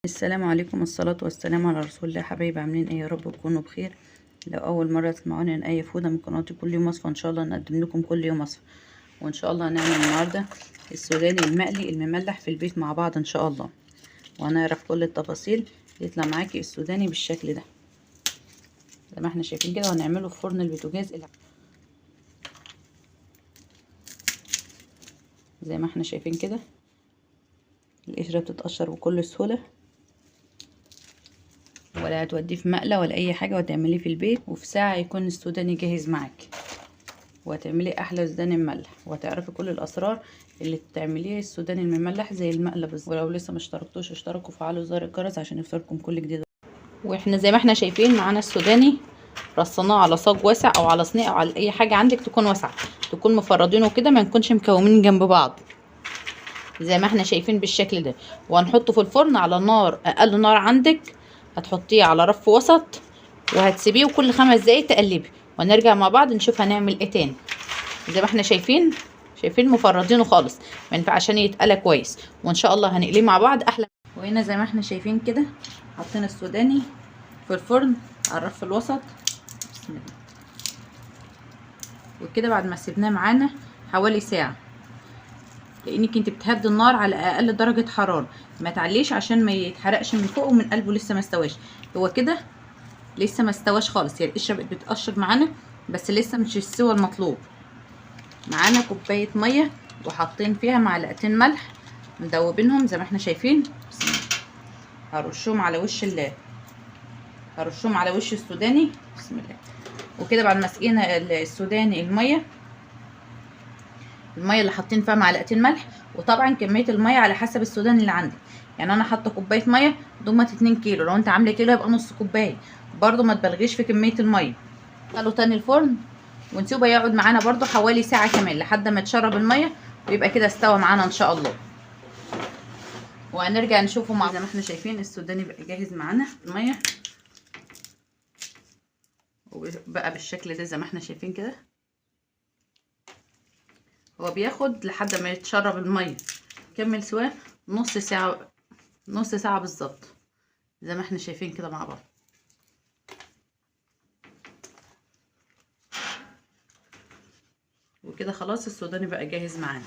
السلام عليكم، الصلاة والسلام على رسول الله. حبايبي عاملين ايه؟ يا رب تكونوا بخير. لو اول مرة تسمعوني من اي فودة من قناتي كل يوم وصفة، ان شاء الله نقدم لكم كل يوم وصفة. وان شاء الله هنعمل النهاردة السوداني المقلي المملح في البيت مع بعض ان شاء الله، وهنعرف كل التفاصيل. يطلع معاكي السوداني بالشكل ده زي ما احنا شايفين كده، وهنعمله في فرن البوتاجاز زي ما احنا شايفين كده. القشرة بتتقشر بكل سهولة، ولا هتوديه في مقلة ولا اي حاجه، وهتعمليه في البيت وفي ساعه يكون السوداني جاهز معاكي، وهتعملي احلى سوداني مملح، وهتعرفي كل الاسرار اللي تعمليه السوداني المملح زي المقلة بالظبط. ولو لسه ما اشتركتوش اشتركوا وفعلوا زر الجرس عشان يوصلكم كل جديد. واحنا زي ما احنا شايفين معانا السوداني رصناه على صاج واسع او على صينيه او على اي حاجه عندك تكون واسعه، تكون مفردينه كده، ما نكونش مكومين جنب بعض زي ما احنا شايفين بالشكل ده. وهنحطه في الفرن على نار اقل نار عندك، هتحطيه على رف وسط وهتسيبيه، وكل 5 دقايق تقلبي، ونرجع مع بعض نشوف هنعمل ايه تاني. زي ما احنا شايفين مفردينه خالص، ما ينفع عشان يتقلى كويس، وان شاء الله هنقليه مع بعض احلى. وهنا زي ما احنا شايفين كده حطينا السوداني في الفرن على الرف الوسط. بسم الله. وكده بعد ما سيبناه معانا حوالي ساعه، لانك انت بتهدي النار على اقل درجه حراره، ما تعليش عشان ما يتحرقش من فوق ومن قلبه لسه ما استواش. هو كده لسه ما استواش خالص، يعني القشره بتقشر معانا بس لسه مش السوى المطلوب. معانا كوبايه ميه وحاطين فيها معلقتين ملح مدوبينهم زي ما احنا شايفين. بسم الله. هرشهم على وش السوداني. بسم الله. وكده بعد ما سقينا السوداني الميه اللي حاطين فيها معلقتين ملح، وطبعا كميه الميه على حسب السوداني اللي عندك. يعني انا حاطه كوبايه ميه ضمت 2 كيلو، لو انت عامله كيلو يبقى نص كوبايه. برده ما تبالغيش في كميه الميه. ندخله تاني الفرن ونسيبه يقعد معانا برده حوالي ساعه كمان لحد ما تشرب الميه، ويبقى كده استوى معانا ان شاء الله. وهنرجع نشوفه مع زي ما احنا شايفين السوداني بقى جاهز معانا الميه، وبقى بالشكل ده زي ما احنا شايفين كده. هو بياخد لحد ما يتشرب الميه كمل سواه نص ساعه بالظبط زي ما احنا شايفين كده مع بعض. وكده خلاص السوداني بقى جاهز معانا.